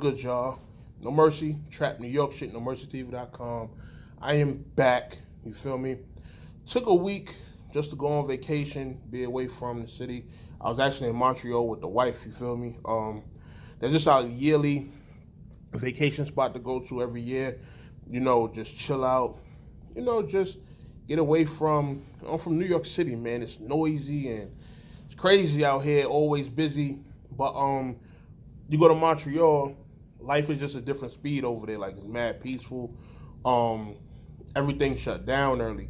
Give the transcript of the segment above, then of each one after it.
good, y'all? No Mercy, Trap New York shit, NoMercyTV.com. I am back, you feel me? Took a week just to go on vacation, be away from the city. I was actually in Montreal with the wife, you feel me? That's just our yearly vacation spot to go to every year. You know, just chill out. You know, just get away from, I'm from New York City, man. It's noisy and it's crazy out here, always busy. But you go to Montreal, life is just a different speed over there. Like, it's mad peaceful. Everything shut down early.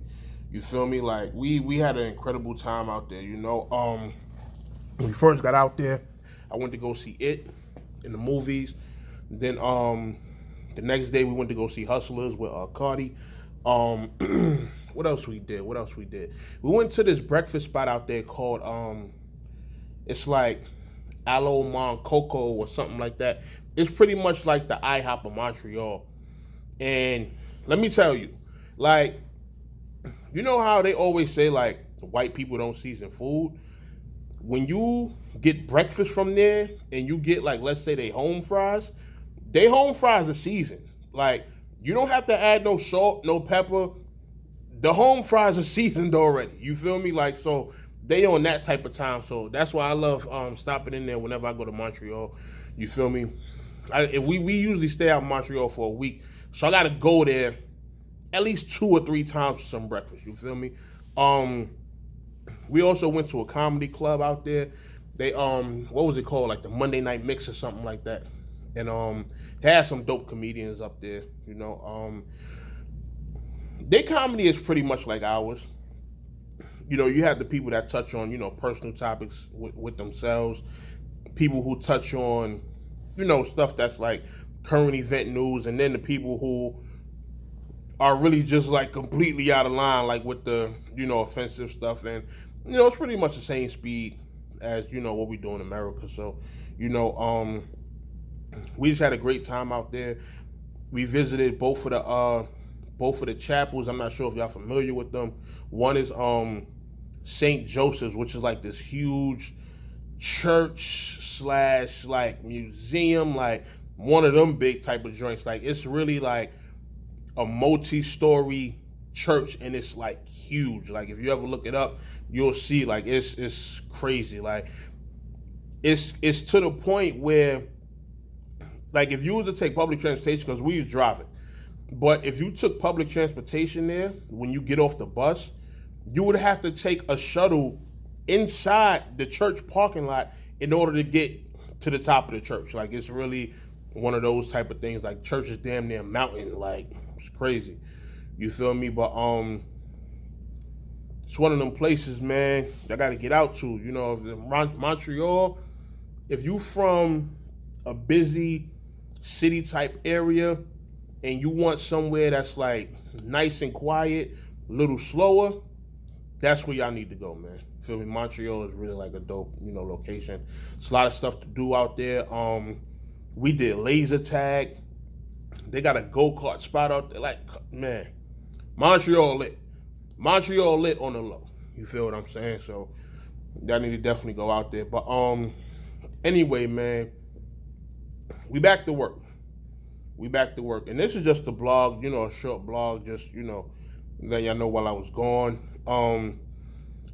You feel me? Like, we had an incredible time out there, you know. When we first got out there, I went to go see It in the movies. Then the next day we went to go see Hustlers with Cardi. What else we did? We went to this breakfast spot out there called it's like Aloe Mon Coco or something like that. It's pretty much like the IHOP of Montreal. And let me tell you, like, you know how they always say, like, white people don't season food? When you get breakfast from there and you get, like, let's say they home fries are seasoned. Like, you don't have to add no salt, no pepper. The home fries are seasoned already. You feel me? Like, so they on that type of time. So that's why I love stopping in there whenever I go to Montreal. You feel me? We usually stay out in Montreal for a week. So I got to go there at least 2 or 3 times for some breakfast. You feel me? We also went to a comedy club out there. They, what was it called? Like the Monday Night Mix or something like that. And they had some dope comedians up there, you know. Their comedy is pretty much like ours. You know, you have the people that touch on, you know, personal topics with themselves. People who touch on, you know, stuff that's like current event news. And then the people who are really just like completely out of line, like with the, you know, offensive stuff. And, you know, it's pretty much the same speed as, you know, what we do in America. So, you know, we just had a great time out there. We visited both of the chapels. I'm not sure if y'all familiar with them. One is St. Joseph's, which is like this huge church / like museum, like one of them big type of joints. Like, it's really like a multi-story church, and it's like huge. Like, if you ever look it up, you'll see, like, it's crazy. Like, it's to the point where, like, if you were to take public transportation, because we was driving, but if you took public transportation there, when you get off the bus, you would have to take a shuttle inside the church parking lot in order to get to the top of the church. Like, it's really one of those type of things. Like, church is damn near a mountain. Like, it's crazy. You feel me? But it's one of them places, man, I got to get out to. You know, Montreal, if you from a busy city type area and you want somewhere that's like nice and quiet, a little slower, that's where y'all need to go, man. Feel me? Montreal is really like a dope, you know, location. It's a lot of stuff to do out there. We did laser tag. They got a go-kart spot out there. Like, man, Montreal lit. Montreal lit on the low. You feel what I'm saying? So y'all need to definitely go out there. But anyway, man, we back to work. And this is just a blog, you know, a short blog, just, you know, letting y'all know while I was gone.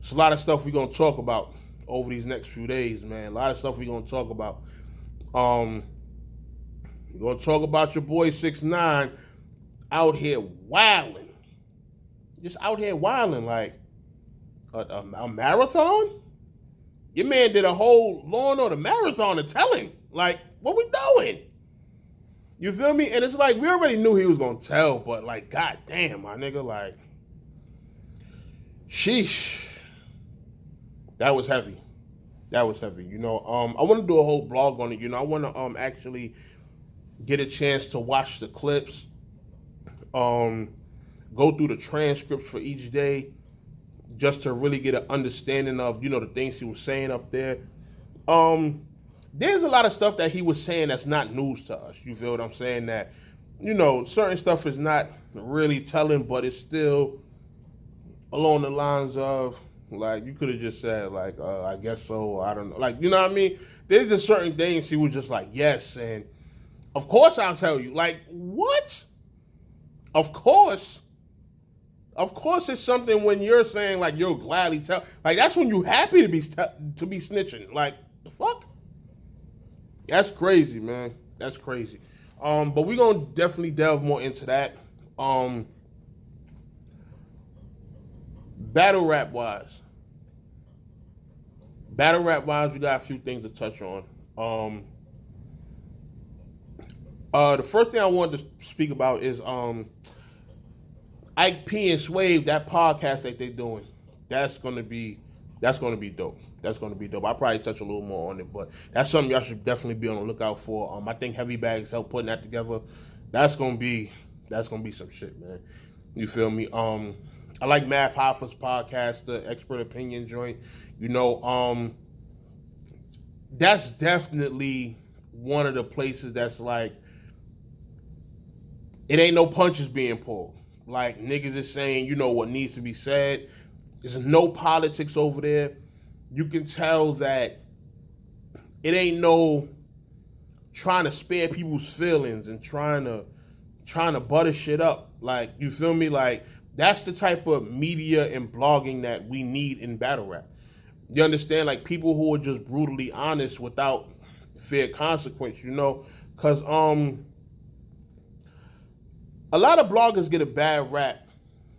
It's a lot of stuff we're going to talk about over these next few days, man. A lot of stuff we're going to talk about. We're going to talk about your boy 6ix9ine out here wilding. Just out here wilding, like a marathon? Your man did a whole Law and Order marathon and telling. Like, what we doing? You feel me? And it's like, we already knew he was going to tell, but like, goddamn, my nigga, like, sheesh. That was heavy. You know, I want to do a whole blog on it. You know, I want to actually get a chance to watch the clips, go through the transcripts for each day, just to really get an understanding of, you know, the things he was saying up there. There's a lot of stuff that he was saying that's not news to us. You feel what I'm saying? That, you know, certain stuff is not really telling, but it's still along the lines of, like, you could have just said, like, I guess so, I don't know. Like, you know what I mean? There's just certain things he was just like, yes, and Of course I'll tell you. Like, what? Of course. Of course it's something when you're saying, like, you'll gladly tell. Like, that's when you're happy to be snitching. Like, the fuck? That's crazy, man. That's crazy. But we're going to definitely delve more into that. Battle rap wise, we got a few things to touch on. The first thing I wanted to speak about is Ike P and Swave, that podcast that they're doing. That's gonna be dope. That's gonna be dope. I'll probably touch a little more on it, but that's something y'all should definitely be on the lookout for. I think Heavy Bags helped putting that together. That's gonna be some shit, man. You feel me? I like Math Hoffa's podcast, the Expert Opinion joint. You know, that's definitely one of the places that's like, it ain't no punches being pulled. Like, niggas is saying, you know, what needs to be said. There's no politics over there. You can tell that it ain't no trying to spare people's feelings and trying to butter shit up. Like, you feel me? Like, that's the type of media and blogging that we need in battle rap. You understand? Like, people who are just brutally honest without fear of consequence, you know? Because a lot of bloggers get a bad rap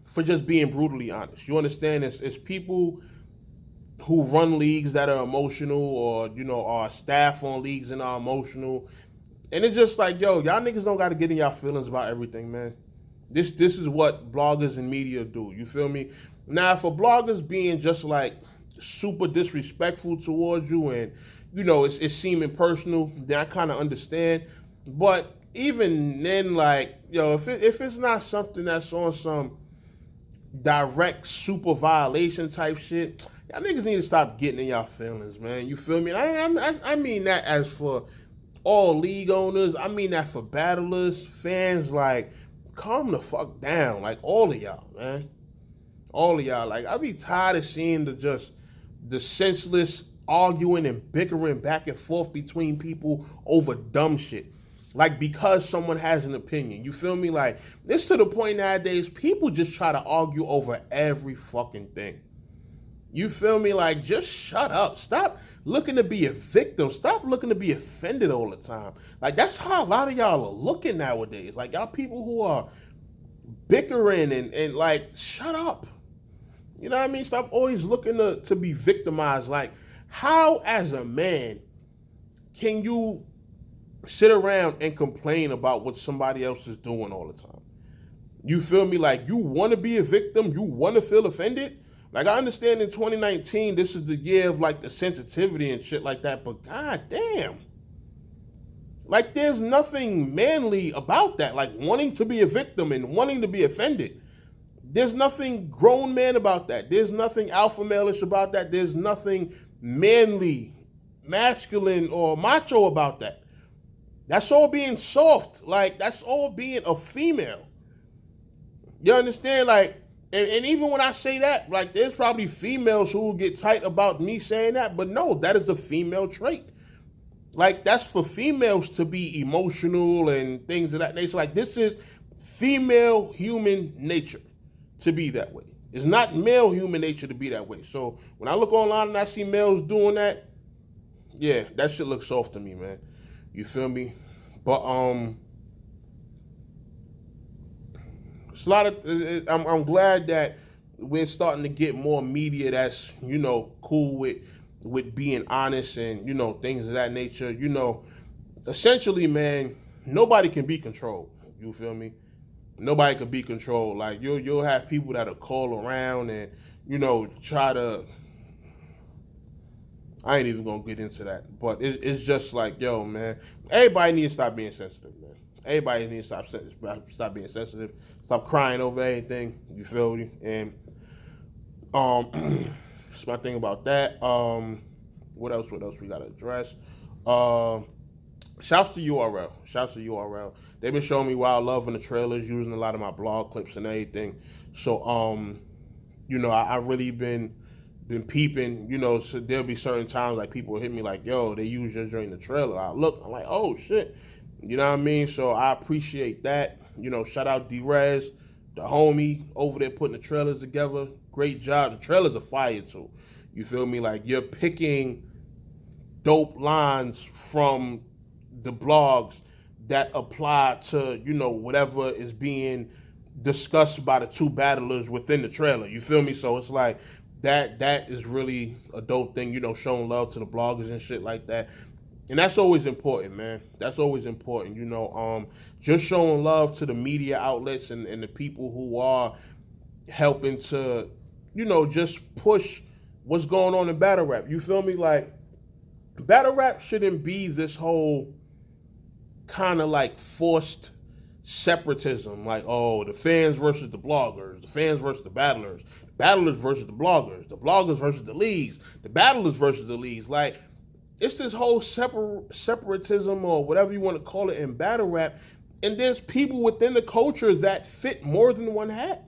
for just being brutally honest. You understand? It's people who run leagues that are emotional, or, you know, are staff on leagues and are emotional. And it's just like, yo, y'all niggas don't got to get in y'all feelings about everything, man. This is what bloggers and media do. You feel me? Now, for bloggers being just like super disrespectful towards you and, you know, it's seeming personal, then I kind of understand. But even then, like, yo, if it's not something that's on some direct super violation type shit, y'all niggas need to stop getting in y'all feelings, man. You feel me? I mean that as for all league owners. I mean that for battlers, fans. Like, calm the fuck down. Like, all of y'all, man. All of y'all. Like, I be tired of seeing the senseless arguing and bickering back and forth between people over dumb shit. Like, because someone has an opinion. You feel me? Like, it's to the point nowadays, people just try to argue over every fucking thing. You feel me? Like, just shut up. Stop looking to be a victim. Stop looking to be offended all the time. Like, that's how a lot of y'all are looking nowadays. Like, y'all people who are bickering and like, shut up. You know what I mean? Stop always looking to be victimized. Like, how as a man can you sit around and complain about what somebody else is doing all the time? You feel me? Like, you want to be a victim? You want to feel offended? Like, I understand in 2019, this is the year of, like, the sensitivity and shit like that, but goddamn. Like, there's nothing manly about that. Like, wanting to be a victim and wanting to be offended. There's nothing grown man about that. There's nothing alpha male-ish about that. There's nothing manly, masculine, or macho about that. That's all being soft. Like, that's all being a female. You understand? Like, and even when I say that, like, there's probably females who will get tight about me saying that, but no, that is the female trait. Like, that's for females to be emotional and things of that nature. Like, this is female human nature to be that way. It's not male human nature to be that way. So when I look online and I see males doing that, yeah, that shit looks soft to me, man. You feel me? But it's a lot of. I'm glad that we're starting to get more media that's, you know, cool with being honest and, you know, things of that nature. You know, essentially, man, nobody can be controlled. You feel me? Nobody can be controlled. Like, you'll have people that'll call around and, you know, try to. I ain't even gonna get into that, but it's just like, yo, man, everybody needs to stop being sensitive, man. Everybody needs to stop being sensitive. Stop crying over anything. You feel me? And that's my thing about that. What else we gotta address? Shouts to URL. They've been showing me Wild Love in the trailers, using a lot of my blog clips and everything. So you know, I really been peeping, you know. So there'll be certain times like people will hit me like, yo, they use your joint in the trailer. I look, I'm like, oh shit. You know what I mean? So I appreciate that. You know, shout out D-Rez, the homie over there putting the trailers together. Great job. The trailers are fire too. You feel me? Like, you're picking dope lines from the blogs that apply to, you know, whatever is being discussed by the two battlers within the trailer. You feel me? So it's like that is really a dope thing, you know, showing love to the bloggers and shit like that. And that's always important, man. That's always important, you know. Just showing love to the media outlets and the people who are helping to, you know, just push what's going on in battle rap. You feel me? Like, battle rap shouldn't be this whole kind of like forced separatism. Like, oh, the fans versus the bloggers, the fans versus the battlers versus the bloggers versus the leagues, the battlers versus the leagues. Like, it's this whole separatism or whatever you want to call it in battle rap. And there's people within the culture that fit more than one hat.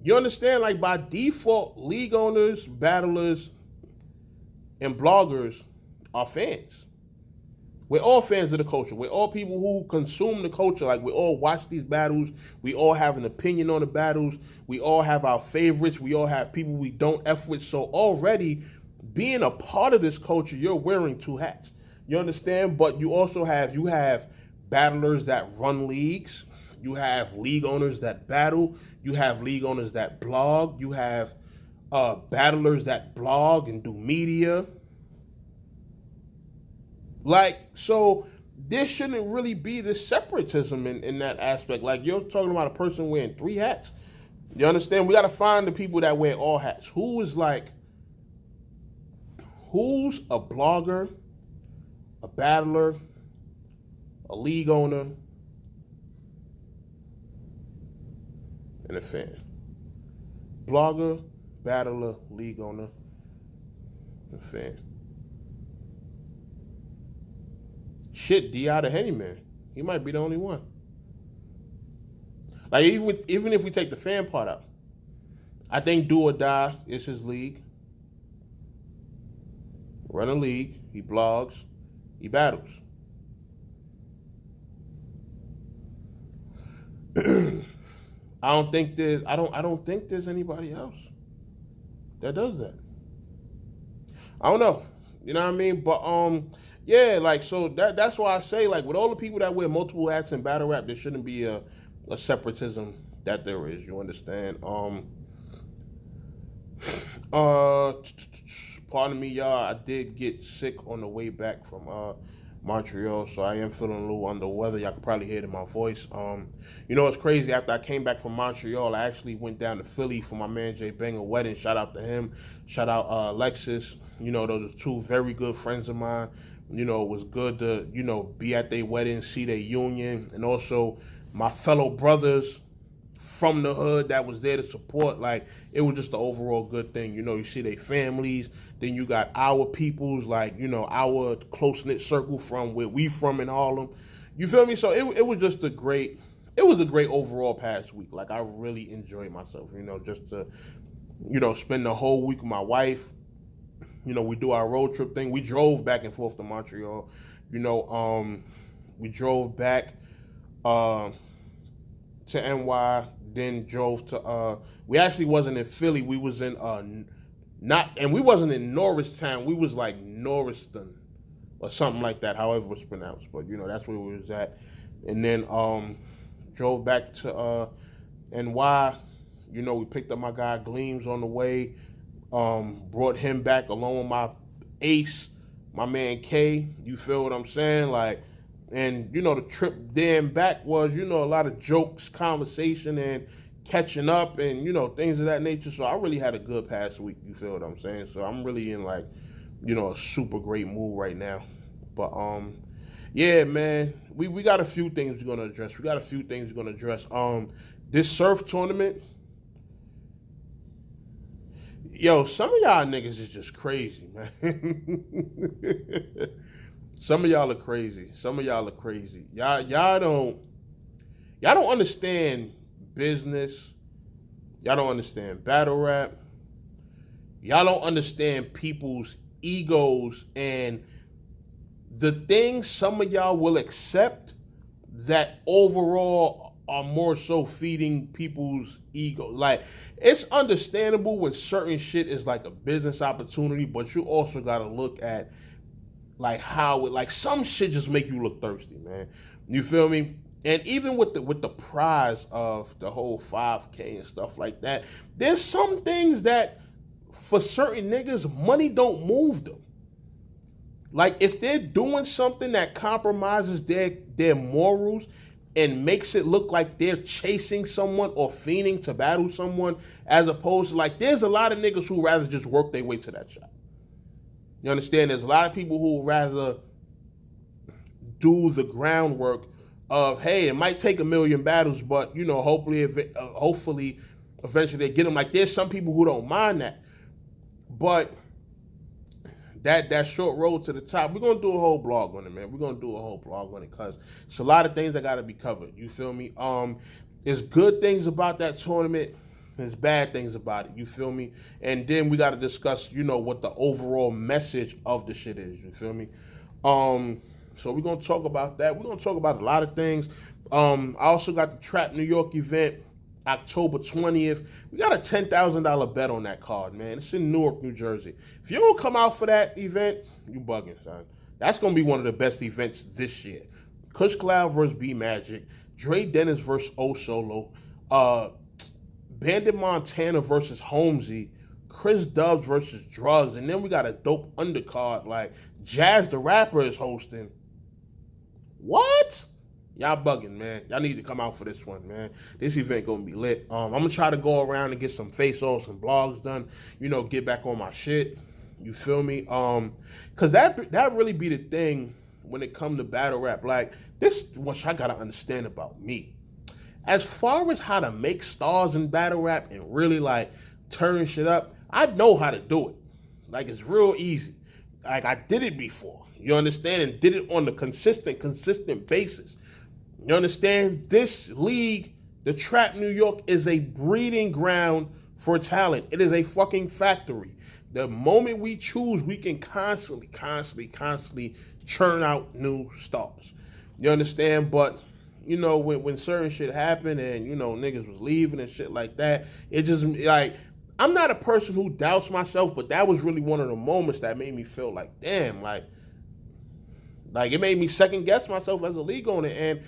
You understand? Like, by default, league owners, battlers, and bloggers are fans. We're all fans of the culture. We're all people who consume the culture. Like, we all watch these battles. We all have an opinion on the battles. We all have our favorites. We all have people we don't F with. So already, being a part of this culture, you're wearing two hats. You understand? But you also have battlers that run leagues. You have league owners that battle. You have league owners that blog. You have battlers that blog and do media. Like, so there shouldn't really be this separatism in that aspect. Like, you're talking about a person wearing three hats. You understand? We got to find the people that wear all hats. Who's a blogger, a battler, a league owner, and a fan? Blogger, battler, league owner, and fan. Shit, D.I. the Hennyman. He might be the only one. Like, even if we take the fan part out, I think Do or Die is his league. Run a league. He blogs. He battles. I don't think there's anybody else that does that. I don't know. You know what I mean? But yeah, like, so that's why I say, like, with all the people that wear multiple hats in battle rap, there shouldn't be a separatism that there is. You understand? Pardon me, y'all. I did get sick on the way back from Montreal, so I am feeling a little under the weather. Y'all can probably hear it in my voice. You know, it's crazy. After I came back from Montreal, I actually went down to Philly for my man Jay Banger wedding. Shout out to him. Shout out Lexus. You know, those are two very good friends of mine. You know, it was good to, you know, be at their wedding, see their union, and also my fellow brothers from the hood that was there to support. Like, it was just the overall good thing. You know, you see their families, then you got our peoples, like, you know, our close-knit circle from where we from in Harlem. You feel me? So it was just a great overall past week. Like, I really enjoyed myself, you know, just to, you know, spend the whole week with my wife. You know, we do our road trip thing. We drove back and forth to Montreal. You know, we drove back to NY, then drove to we actually wasn't in Philly. We was in we wasn't in Norristown. We was like Norriston or something like that, however it's pronounced. But, you know, that's where we was at. And then drove back to NY. You know, we picked up my guy Gleams on the way. Brought him back along with my ace, my man K. You feel what I'm saying? Like, and, you know, the trip there and back was, you know, a lot of jokes, conversation, and catching up, and, you know, things of that nature. So I really had a good past week. You feel what I'm saying? So I'm really in, like, you know, a super great mood right now. But yeah, man, we got a few things we're gonna address. This surf tournament. Yo, some of y'all niggas is just crazy, man. Some of y'all are crazy. Y'all don't understand business. Y'all don't understand battle rap. Y'all don't understand people's egos and the things some of y'all will accept that overall are more so feeding people's ego. Like, it's understandable when certain shit is like a business opportunity, but you also got to look at like how it, like some shit just make you look thirsty, man. You feel me? And even with the prize of the whole 5K and stuff like that, there's some things that for certain niggas, money don't move them. Like, if they're doing something that compromises their morals and makes it look like they're chasing someone or fiending to battle someone, as opposed to, like, there's a lot of niggas who rather just work their way to that shot. You understand? There's a lot of people who rather do the groundwork of, hey, it might take a million battles, but, you know, hopefully eventually they get them. Like, there's some people who don't mind that. But that short road to the top, we're going to do a whole blog on it, man. We're going to do a whole blog on it because it's a lot of things that got to be covered. You feel me? There's good things about that tournament. There's bad things about it. You feel me? And then we got to discuss, you know, what the overall message of the shit is. You feel me? So we're going to talk about that. We're going to talk about a lot of things. I also got the Trap New York event, October 20th. We got a $10,000 bet on that card, man. It's in Newark, New Jersey. If you don't come out for that event, you bugging, son. That's going to be one of the best events this year. Kush Cloud versus B Magic. Dre Dennis versus O Solo. Bandit Montana versus Holmesy. Chris Dubs versus Drugs. And then we got a dope undercard like Jazz the Rapper is hosting. What? Y'all bugging, man. Y'all need to come out for this one, man. This event gonna be lit. I'm gonna try to go around and get some face-offs and blogs done. You know, get back on my shit. You feel me? Cause that really be the thing when it come to battle rap. Like, this is what I gotta understand about me. As far as how to make stars in battle rap and really like turn shit up, I know how to do it. Like, it's real easy. Like, I did it before. You understand? And did it on a consistent basis. You understand? This league, the Trap New York, is a breeding ground for talent. It is a fucking factory. The moment we choose, we can constantly churn out new stars. You understand? But, you know, when certain shit happened and, you know, niggas was leaving and shit like that, it just, like, I'm not a person who doubts myself, but that was really one of the moments that made me feel like, damn, like it made me second guess myself as a league owner. And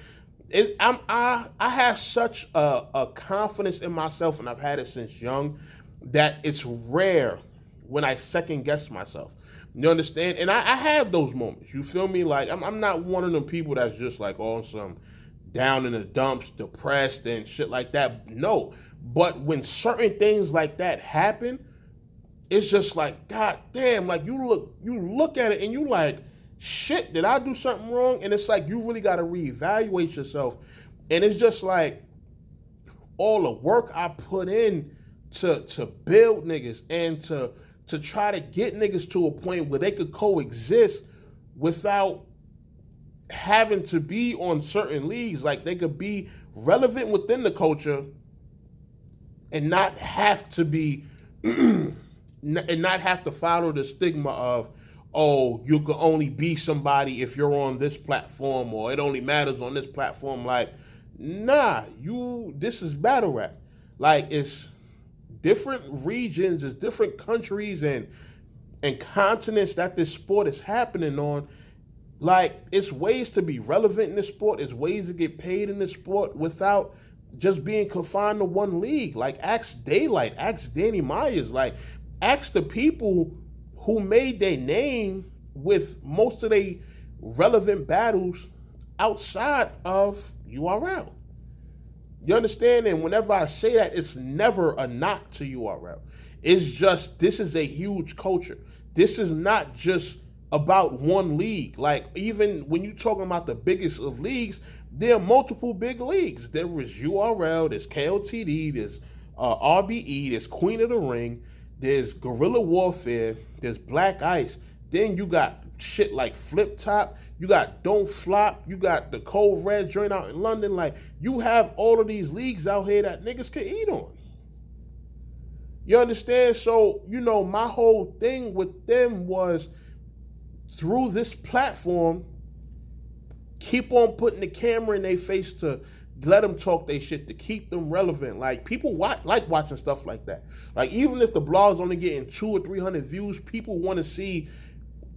I have such a confidence in myself, and I've had it since young, that it's rare when I second guess myself. You understand? And I have those moments. You feel me? Like, I'm not one of them people that's just like on some down in the dumps, depressed and shit like that. No. But when certain things like that happen, it's just like, God damn, like you look at it and you like, shit, did I do something wrong? And it's like, you really got to reevaluate yourself. And it's just like all the work I put in to build niggas and to try to get niggas to a point where they could coexist without having to be on certain leagues. Like, they could be relevant within the culture and not have to be, and not have to follow the stigma of, oh, you can only be somebody if you're on this platform, or it only matters on this platform. Like, nah, this is battle rap. Like, it's different regions, it's different countries and continents that this sport is happening on. Like, it's ways to be relevant in this sport, it's ways to get paid in this sport without just being confined to one league. Like, ask Daylight, ask Danny Myers, like, ask the people who made their name with most of their relevant battles outside of URL. You understand? And whenever I say that, it's never a knock to URL. It's just, this is a huge culture. This is not just about one league. Like, even when you're talking about the biggest of leagues, there are multiple big leagues. There is URL, there's KOTD, there's RBE, there's Queen of the Ring, there's Guerrilla Warfare, there's Black Ice. Then you got shit like Flip Top, you got Don't Flop, you got the Cold Red joint out in London. Like, you have all of these leagues out here that niggas can eat on. You understand? So, you know, my whole thing with them was through this platform, keep on putting the camera in their face to let them talk their shit, to keep them relevant. Like, people like watching stuff like that. Like, even if the blog's only getting 200 or 300 views, people want to see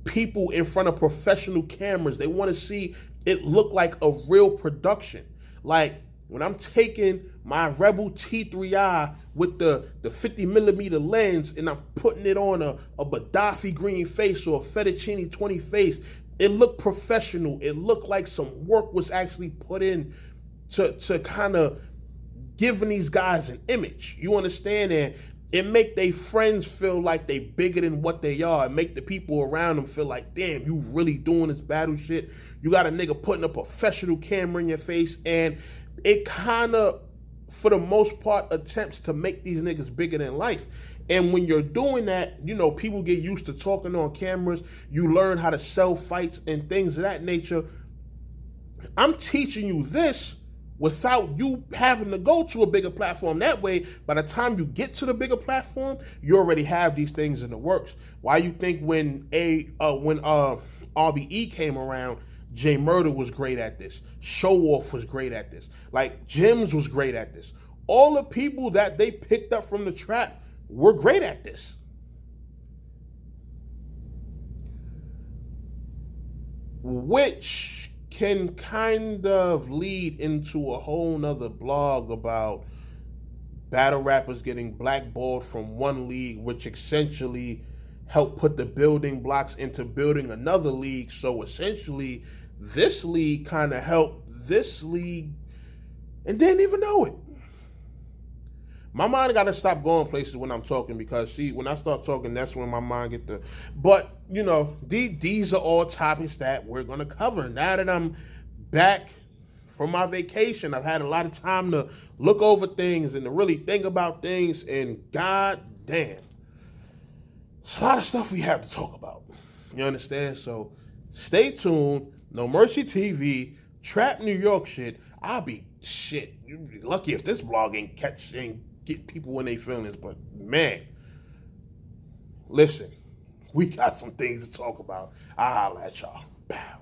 people in front of professional cameras. They want to see it look like a real production. Like, when I'm taking my Rebel T3i with the 50 millimeter lens and I'm putting it on a Gaddafi green face or a Fettuccine 20 face, it looked professional. It looked like some work was actually put in to kind of giving these guys an image. You understand? And it make their friends feel like they bigger than what they are. It make the people around them feel like, damn, you really doing this battle shit. You got a nigga putting a professional camera in your face, and it kind of, for the most part, attempts to make these niggas bigger than life. And when you're doing that, you know, people get used to talking on cameras. You learn how to sell fights and things of that nature. I'm teaching you this without you having to go to a bigger platform. That way, by the time you get to the bigger platform, you already have these things in the works. Why you think when RBE came around, J Murder was great at this. Show Off was great at this. Like, Jims was great at this. All the people that they picked up from the trap were great at this. Which can kind of lead into a whole nother blog about battle rappers getting blackballed from one league, which essentially helped put the building blocks into building another league. So essentially, this league kind of helped this league and didn't even know it. My mind got to stop going places when I'm talking, because, see, when I start talking, that's when my mind get to. But, you know, these are all topics that we're going to cover. Now that I'm back from my vacation, I've had a lot of time to look over things and to really think about things, and god damn, it's a lot of stuff we have to talk about. You understand? So stay tuned. No Mercy TV, Trap New York shit. I'll be shit. You'd be lucky if this blog ain't get people in their feelings. But man, listen, we got some things to talk about. I'll holla at y'all. Bow.